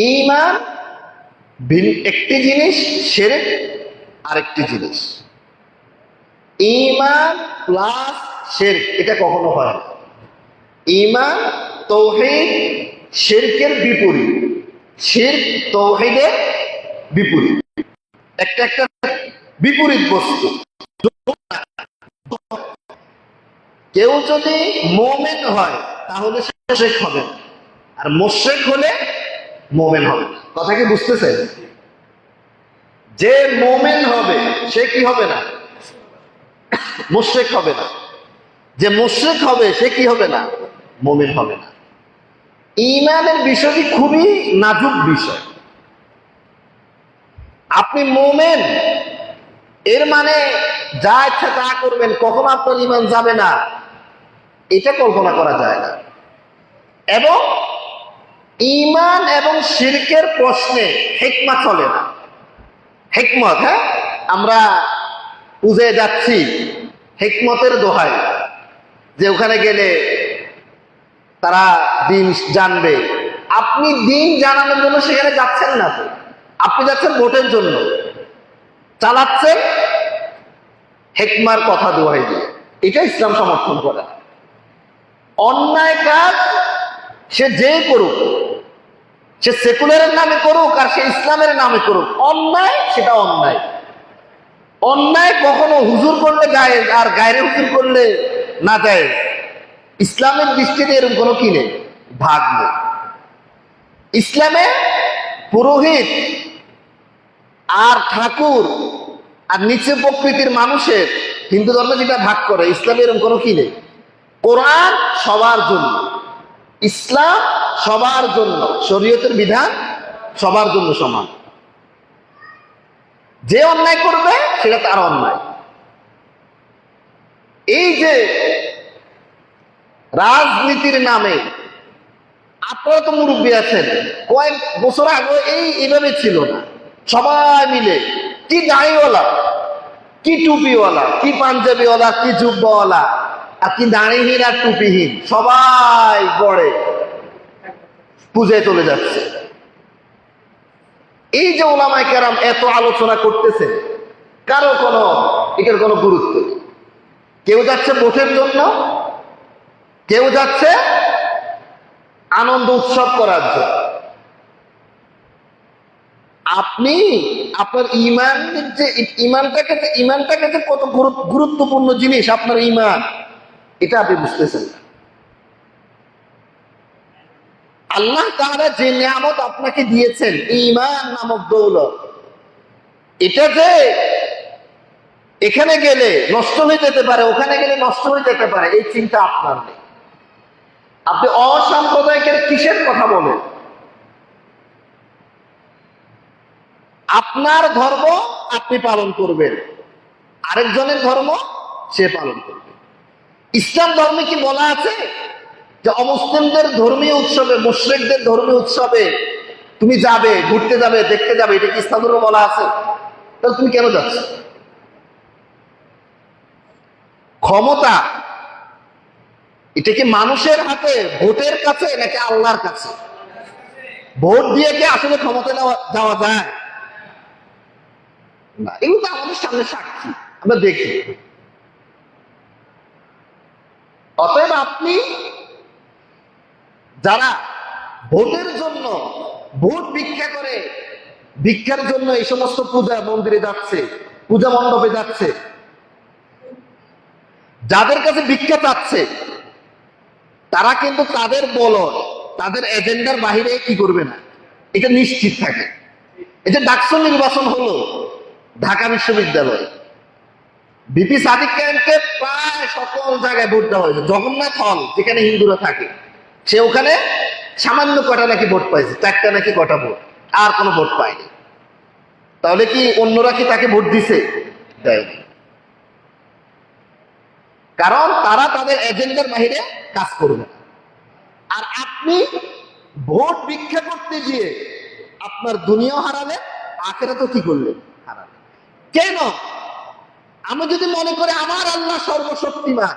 ঈমান একটি জিনিস, শিরক আরেকটি জিনিস। ঈমান প্লাস শিরক এটা কখনো হয় না। ঈমান তাওহীদ শিরকের বিপরীত, শিরক তাওহীদের বিপরীত, একটা একটা বিপরীত বস্তু। কেউ যদি মুমিন হয় তাহলে সে মুশরিক হবে, আর মুশরিক হলে মুমিন হবে। কথা কি বুঝতেছেন? যে মুমিন হবে সে কি হবে না? মুশরিক হবে না। যে মুশরিক হবে সে কি হবে না? মুমিন হবে না। ঈমানের বিষয়টি খুবই নাজুক বিষয়। আপনি মুমিন এর মানে যা ইচ্ছা তা করবেন, কখনো আপনার ঈমান যাবে না, এটা কল্পনা করা যায় না। এবং ঈমান এবং শিরকের প্রশ্নে হিকমত চলে না। হিকমত, হ্যাঁ, আমরা পূজায় যাচ্ছি হিকমতের দোহাই, যে ওখানে গেলে তারা দিন জানবে। আপনি দিন জানানোর জন্য সেখানে যাচ্ছেন না তো, আপনি যাচ্ছেন ভোটের জন্য, চালাচ্ছেন হিকমার কথা দোহাই দিয়ে। এটা ইসলাম সমর্থন করে। অন্যায় কাজ সে যেই করুক, সে সেকুলারের নামে করুক আর সে ইসলামের নামে করুক, অন্যায় সেটা অন্যায়। অন্যায় কখনো হুজুর করলে জায়েজ আর গায়রে হুজুর করলে না জায়েজ। ইসলামের দৃষ্টিতে এরকম কোনো কি নেই, ভাগ নেই। ইসলামে পুরোহিত আর ঠাকুর আর নিচে প্রকৃতির মানুষের হিন্দু ধর্মে যেটা ভাগ করে, ইসলামে এরকম কোনো কি নেই। কোরআন সবার জন্য, ইসলাম সবার জন্য, শরীয়তের বিধান সবার জন্য সমান। যে অন্যায় করবে সেটা তার অন্যায়। এই যে রাজনীতির নামে, আপনারা তো মুরব্বী আছেন, কয়েক বছর আগে এইভাবে ছিল না। সবাই মিলে কি দাড়িওয়ালা, কি টুপিওয়ালা, কি পাঞ্জাবিওয়ালা, কি জুব্বাওয়ালা, আর কি দাড়িহীন আর টুপিহীন, সবাই গড়ে পূজায় চলে যাচ্ছে। এই যে ওলামায়ে কেরাম এত আলোচনা করতেছে, কারো কোনো এটার কোনো গুরুত্ব নেই। কেউ যাচ্ছে ভোটের জন্য, কেউ যাচ্ছে আনন্দ উৎসব করার জন্য। আপনি আপনার ঈমানের যে ঈমানটাকে যে কত গুরুত্বপূর্ণ জিনিস আপনার ঈমান, এটা আপনি বুঝতেছেন না। আল্লাহ তাআলা যে নিয়ামত আপনাকে দিয়েছেন, ঈমান নামক দৌলত, এটা যে এখানে গেলে নষ্ট হয়ে যেতে পারে, ওখানে গেলে নষ্ট হয়ে যেতে পারে, এই চিন্তা আপনার নেই। আপনি অসাম্প্রদায়িকের কিসের কথা বলেন? আপনার ধর্ম আপনি পালন করবেন, আরেকজনের ধর্ম সে পালন করবে। ইসলাম ধর্মে কি বলা আছে যে অমুসলিমদের ধর্মীয় উৎসবে, মুশরিকদের ধর্মীয় উৎসবে তুমি যাবে, ঘুরতে যাবে, দেখতে যাবে? এটা কি ইসলাম ধর্মে বলা আছে? তাহলে তুমি কেন যাচ্ছ? ক্ষমতা এটা কি মানুষের হাতে, ভোটের কাছে, নাকি আল্লাহর কাছে? ভোট দিয়ে কি আসলে ক্ষমতা যাওয়া যায় না? এগুলো তো আমাদের সামনে সাক্ষী, আমরা দেখি। অতএব আপনি যারা ভোটের জন্য ভোট ভিক্ষা করে, ভিক্ষার জন্য এই সমস্ত পূজা মন্দিরে যাচ্ছে, পূজা মণ্ডপে যাচ্ছে, যাদের কাছে ভিক্ষা চাচ্ছে, তারা কিন্তু তাদের বলদ, তাদের এজেন্ডার বাহিরে কি করবে না, এটা নিশ্চিত থাকে। এই যে ডাকসু নির্বাচন হলো ঢাকা বিশ্ববিদ্যালয়, ভিপি সাদিক খানকে প্রায় সকল জায়গায় ভোট দেওয়া হয়েছে। জগন্নাথ হল যেখানে হিন্দুরা থাকে, সে ওখানে সামান্য কটা নাকি ভোট পাইছে, 4টা নাকি কটা ভোট, আর কোনো ভোট পায়নি। তাহলে কি অন্যরা কি তাকে ভোট দিছে? দেয়নি। কারণ তারা তাদের এজেন্ডার বাহিরে কাজ করবে। আর আপনি ভোট ভিক্ষা করতে গিয়ে আপনার দুনিয়াও হারালেন, আখিরাতও কি করলেন? হারালেন। কেন? আমি যদি মনে করি আমার আল্লাহ সর্বশক্তিমান,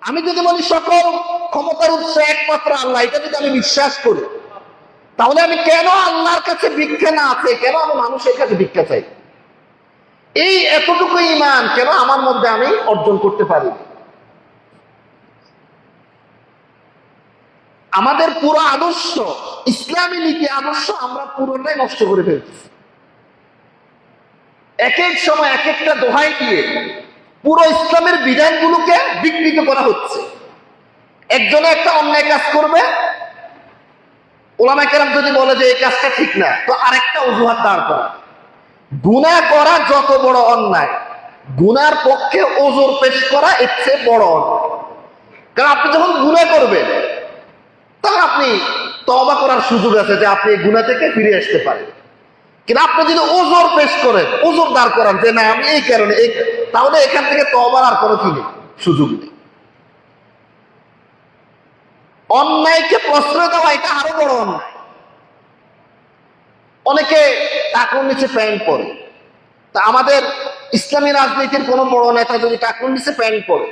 আমি যদি বলি সকল ক্ষমতার উৎস একমাত্র আল্লাহ, এটা যদি আমি বিশ্বাস করি, তাহলে আমি কেন আল্লাহর কাছে ভিক্ষা না আছে, কেন আমি মানুষের কাছে ভিক্ষা চাই? এই এতটুকু ঈমান কেন আমার মধ্যে আমি অর্জন করতে পারি? আমাদের পুরো আদর্শ, ইসলামী নীতি আদর্শ আমরা পুরোটাই নষ্ট করে ফেলছি। এক এক সময় এক একটা দোহাই দিয়ে পুরো ইসলামের বিধানগুলোকে বিকৃত করা হচ্ছে। একজনে একটা অন্যায় কাজ করবে, ওলামায়ে কেরাম যদি বলে যে এই কাজটা ঠিক না, তো আরেকটা অজুহাত দাঁড় করা। গুনাহ করা যত বড় অন্যায়, গুনার পক্ষে ওজোর পেশ করা এর চেয়ে বড় অন্যায়। কারণ আপনি যখন গুনাহ করবেন, তখন আপনি তওবা করার সুযোগ আছে যে আপনি এই গুনাহ থেকে ফিরে আসতে পারেন। কিন্তু আপনি যদি ওজোর পেশ করেন, ওজোর দাঁড় করান যে না আমি এই কারণে, তাহলে এখান থেকে তওবার আর কোনো কি নেই, সুযোগ নেই। অন্যায়কে প্রশ্রয় দেওয়া এটা আরো বড় অন্যায়। অনেকে টাকুর নিচে প্যান্ট পরে, তা আমাদের ইসলামী রাজনীতির কোন বড় নেতা যদি টাকুর নিচে প্যান্ট পরে,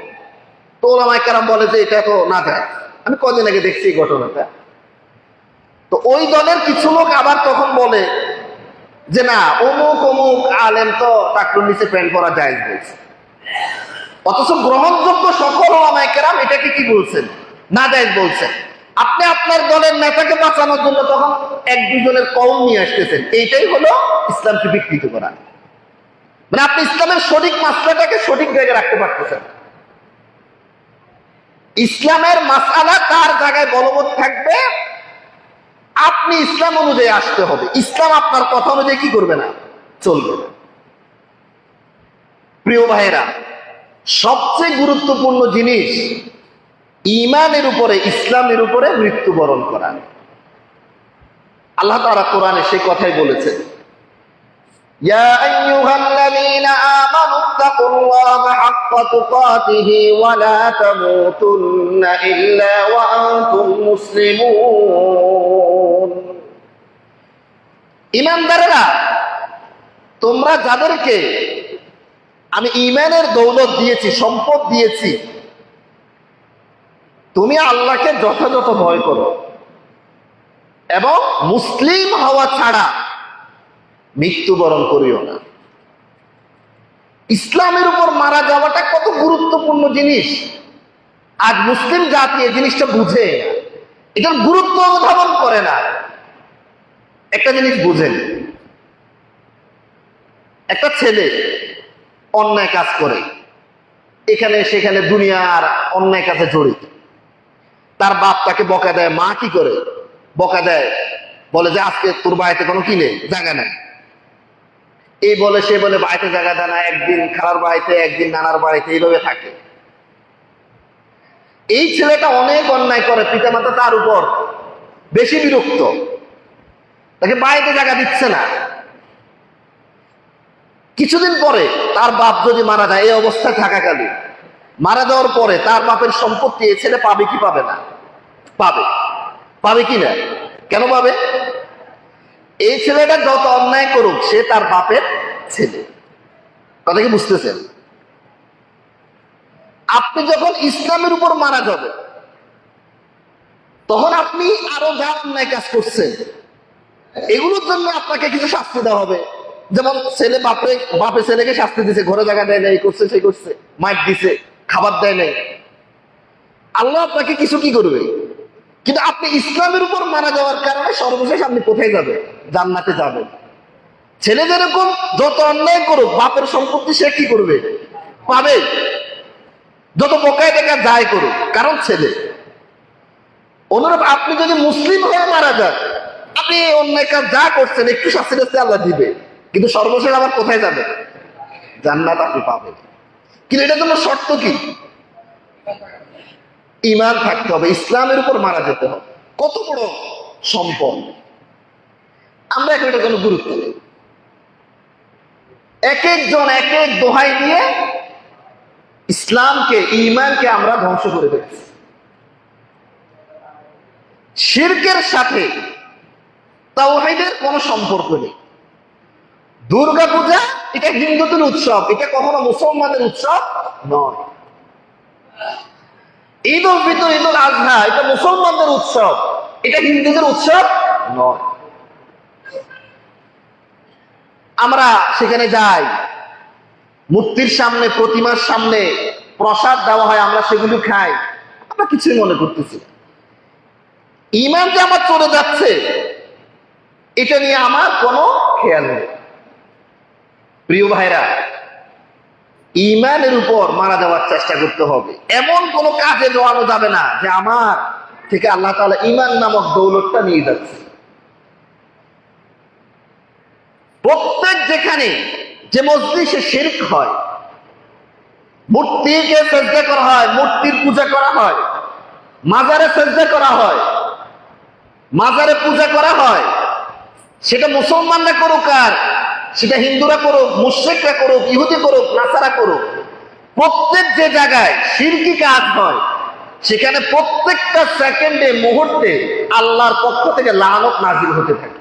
তো ওলামায়ে কেরাম বলে যে এটা তো না যায়। আমি কদিন আগে দেখছি এই ঘটনাটা। তো ওই দলের কিছু লোক আবার তখন বলে যে না অমুক অমুক আলেম তো টাকুর নিচে প্যান্ট পরা জায়েজ বলছে। অথচ গ্রহণযোগ্য সকল ওলামায়ে কেরাম এটাকে কি বলছেন, না জায়েজ বলছেন। আপনি আপনার দলের নেতাকে বাঁচানোর জন্য তখন এক দুজনের কওল নিয়ে আসতেছেন। এইটাই হলো ইসলামকে বিকৃত করা। মানে আপনি ইসলামের সঠিক মাসলাটাকে সঠিক জায়গায় রাখতে পারতেছেন। ইসলামের মাসআলা তার জায়গায় বলবৎ থাকবে, আপনি ইসলাম অনুযায়ী আসতে হবে। ইসলাম আপনার কথা অনুযায়ী কি করবে না, চলবে না। প্রিয় ভাইয়েরা, সবচেয়ে গুরুত্বপূর্ণ জিনিস ঈমানের উপরে, ইসলামের উপরে মৃত্যুবরণ করা। আল্লাহ তাআলা কোরআনে সেই কথাই বলেছেন, ইয়া আইয়ুহাল্লাযীনা আমানুত্তাকুল্লাহা হাক্কা তুকাতিহি ওয়া লা তামুতুন্না ইল্লা ওয়া আনতুম মুসলিমুন। ঈমানদারেরা, তোমরা যাদেরকে আমি ঈমানের দৌলত দিয়েছি, সম্পদ দিয়েছি, তুমি আল্লাহকে যথাযথ ভয় করো এবং মুসলিম হওয়া ছাড়া মৃত্যুবরণ করিও না। ইসলামের উপর মারা যাওয়াটা কত গুরুত্বপূর্ণ জিনিস। আজ মুসলিম জাতি এই জিনিসটা বুঝে না, এটার গুরুত্ব অনুধাবন করে না। একটা জিনিস বুঝেন, একটা ছেলে অন্যায় কাজ করে, এখানে সেখানে দুনিয়ার অন্যায় কাজে জড়িত, তার বাপ তাকে বকা দেয়। মা কি করে বকা দেয়, বলে যে আজকে তোর বাড়িতে কোনো কি নেই, জায়গা নেই। এই বলে সে বলে বাড়িতে জায়গা দেয় না, একদিন খালার বাড়িতে, একদিন নানার বাড়িতে, এইভাবে থাকে। এই ছেলেটা অনেক অন্যায় করে, পিতামাতা তার উপর বেশি বিরক্ত, তাকে বাড়িতে জায়গা দিচ্ছে না। কিছুদিন পরে তার বাপ যদি মারা যায়, এই অবস্থায় থাকাকালীন মারা যাওয়ার পরে তার বাপের সম্পত্তি এই ছেলে পাবে কি পাবে না? পাবে। পাবে কি না? কেন পাবে? এই ছেলেটা যত অন্যায় করুক, সে তার বাপের ছেলে। কথা কি বুঝতেছেন? আপনি যখন ইসলামের উপর মারা যাবে, তখন আপনি আরো যা অন্যায় কাজ করছেন, এগুলোর জন্য আপনাকে কিছু শাস্তি দেওয়া হবে। যেমন ছেলে বাপে ছেলেকে শাস্তি দিছে, ঘরে জায়গা দেয় না, এই করছে সেই করছে, মাইর দিছে, খাবার দেয় নাই, আল্লাহ আপনাকে কিছু কি করবে। কিন্তু আপনি ইসলামের উপর মারা যাওয়ার কারণে সর্বশেষ আপনি কোথায় যাবেন? জান্নাতে যাবেন। ছেলে যেরকম যত অন্যায় করুক, বাপের সম্পত্তি সে কি করবে? পাবে। যত বকায় টাকা যায় করুক, কারণ ছেলে। অনুরূপ আপনি যদি মুসলিম হয়ে মারা যান, আপনি অন্যায় কাজ যা করছেন একটু শাস্তি টাস্তি আল্লাহ দিবে, কিন্তু সর্বশেষ আবার কোথায় যাবে? জান্নাত আপনি পাবেন। কিন্তু এটার জন্য শর্ত কি? ঈমান থাকতে হবে, ইসলামের উপর মারা যেতে হবে। কত বড় সম্পদ! আমরা এখন এটা কোনো গুরুত্ব নেই। এক একজন এক এক দোহাই নিয়ে ইসলামকে, ঈমানকে আমরা ধ্বংস করে ফেলছি। শিরকের সাথে তাওহীদের কোনো সম্পর্ক নেই। দুর্গা পূজা এটা হিন্দুদের উৎসব, এটা কখনো মুসলমানদের উৎসব নয়। ঈদ উল ফিতর, ঈদ উল আজহা এটা মুসলমানদের উৎসব, এটা হিন্দুদের উৎসব নয়। আমরা সেখানে যাই, মূর্তির সামনে, প্রতিমার সামনে প্রসাদ দেওয়া হয়, আমরা সেগুলো খাই, আমরা কিছুই মনে করতেছি না। ঈমান যে আমার চলে যাচ্ছে এটা নিয়ে আমার কোনো খেয়াল নেই। প্রিয় ভাইরা, ঈমানের উপর মারা যাওয়ার চেষ্টা করতে হবে। এমন কোনো কাজে জড়ানো যাবে না যে আমার থেকে আল্লাহ তাআলা ঈমান নামক দৌলতটা নিয়ে যাচ্ছে। প্রত্যেক যেখানে যে মজলিসে শিরক হয়, মূর্তিকে সেজদা করা হয়, মূর্তির পূজা করা হয়, মাজারে সেজদা করা হয়, মাজারে পূজা করা হয়, সেটা মুসলমানরা করুক আর সেটা হিন্দুরা করুক, মুশরিকরা করুক, ইহুদি করুক, নাসারা করুক, প্রত্যেক যে জায়গায় শিরকি কাজ হয় সেখানে প্রত্যেকটা সেকেন্ডে, মুহূর্তে আল্লাহর পক্ষ থেকে লানত নাজিল হতে থাকে।